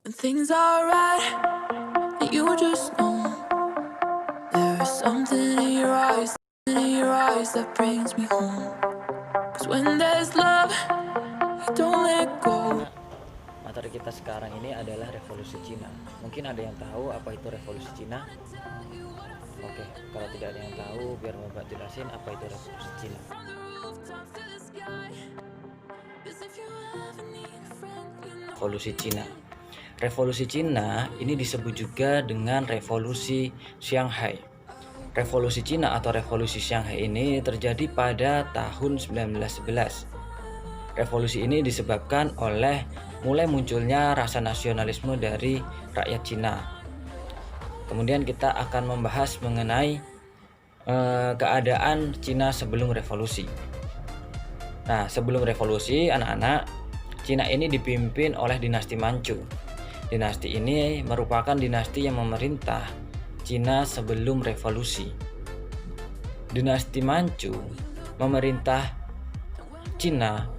When things are right, and you just know there is something in your eyes that brings me home. 'Cause when there's love, you don't let go. Materi kita sekarang ini adalah revolusi Cina. Mungkin ada yang tahu apa itu revolusi Cina? Oke, kalau tidak ada yang tahu, biar Bapak jelasin apa itu revolusi Cina. Revolusi Cina. Revolusi Cina ini disebut juga dengan revolusi Shanghai. Revolusi Cina atau revolusi Shanghai ini terjadi pada tahun 1911. Revolusi ini disebabkan oleh mulai munculnya rasa nasionalisme dari rakyat Cina. Kemudian kita akan membahas mengenai keadaan Cina sebelum revolusi. Nah, sebelum revolusi, anak-anak, Cina ini dipimpin oleh dinasti Manchu. Dinasti ini merupakan dinasti yang memerintah Cina sebelum revolusi. Dinasti Manchu memerintah Cina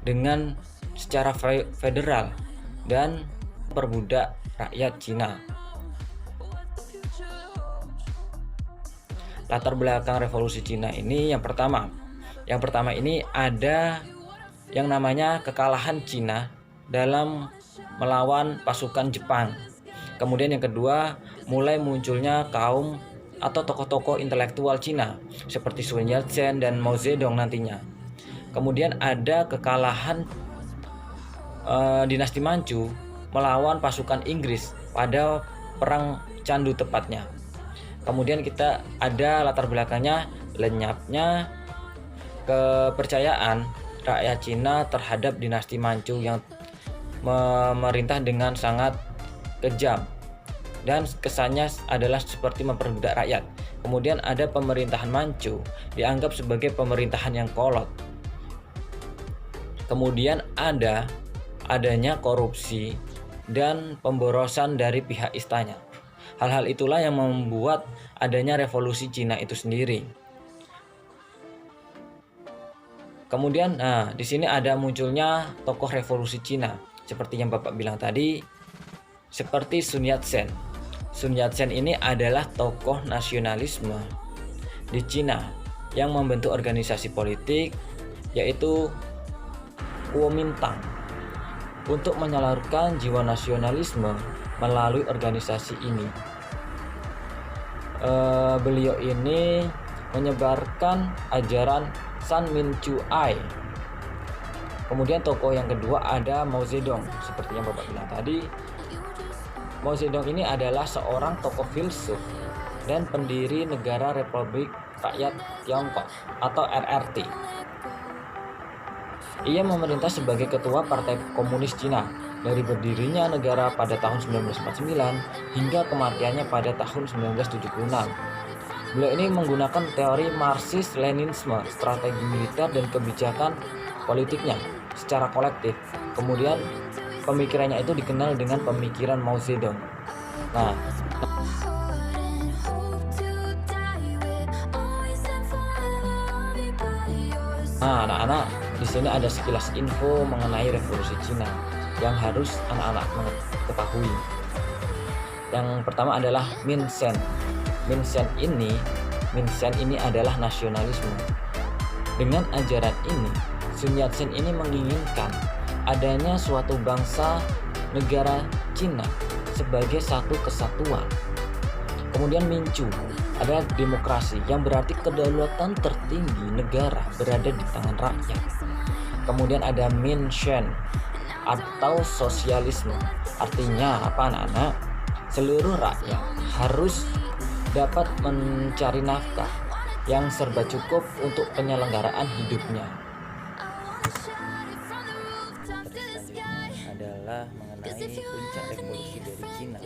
dengan secara federal dan memperbudak rakyat Cina. Latar belakang revolusi Cina ini yang pertama ini ada yang namanya kekalahan Cina dalam melawan pasukan Jepang. Kemudian yang kedua, mulai munculnya kaum atau tokoh-tokoh intelektual Cina seperti Sun Yat-sen dan Mao Zedong nantinya. Kemudian ada kekalahan dinasti Manchu melawan pasukan Inggris pada perang Candu tepatnya. Kemudian kita ada latar belakangnya lenyapnya kepercayaan rakyat Cina terhadap dinasti Manchu yang memerintah dengan sangat kejam dan kesannya adalah seperti memperbudak rakyat. Kemudian ada pemerintahan Manchu dianggap sebagai pemerintahan yang kolot. Kemudian adanya korupsi dan pemborosan dari pihak istana. Hal-hal itulah yang membuat adanya revolusi Cina itu sendiri. Kemudian, di sini ada munculnya tokoh revolusi Cina, seperti yang Bapak bilang tadi, seperti Sun Yat-sen. Sun Yat-sen ini adalah tokoh nasionalisme di Cina yang membentuk organisasi politik, yaitu Kuomintang, untuk menyalurkan jiwa nasionalisme melalui organisasi ini. Beliau ini menyebarkan ajaran San Minchu Ai. Kemudian tokoh yang kedua ada Mao Zedong. Seperti yang Bapak bilang tadi, Mao Zedong ini adalah seorang tokoh filsuf dan pendiri Negara Republik Rakyat Tiongkok atau RRT. Ia memerintah sebagai ketua Partai Komunis Cina dari berdirinya negara pada tahun 1949 hingga kematiannya pada tahun 1976. Beliau ini menggunakan teori Marxis-Leninisme, strategi militer dan kebijakan politiknya secara kolektif. Kemudian pemikirannya itu dikenal dengan pemikiran Mao Zedong. Nah, anak-anak, di sini ada sekilas info mengenai revolusi Cina yang harus anak-anak ketahui. Yang pertama adalah Minsen. Minsen ini adalah nasionalisme. Dengan ajaran ini, Sun Yat-sen ini menginginkan adanya suatu bangsa negara Cina sebagai satu kesatuan. Kemudian Minchu adalah demokrasi yang berarti kedaulatan tertinggi negara berada di tangan rakyat. Kemudian ada Minshen atau sosialisme. Artinya apa, anak-anak? Seluruh rakyat harus dapat mencari nafkah yang serba cukup untuk penyelenggaraan hidupnya. Selanjutnya adalah mengenai puncak revolusi dari Cina.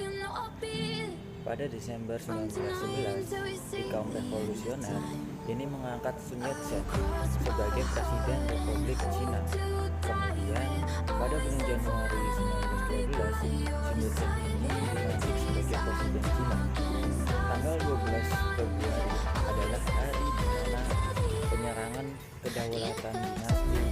Pada Desember 1911, di kaum revolusioner ini mengangkat Sun Yat-sen sebagai Presiden Republik Cina. Kemudian pada bulan Januari 1912, Sun Yat-sen ini dilantik sebagai Presiden Cina. Tanggal 12 Februari adalah hari di mana penyerangan kedaulatan dinasti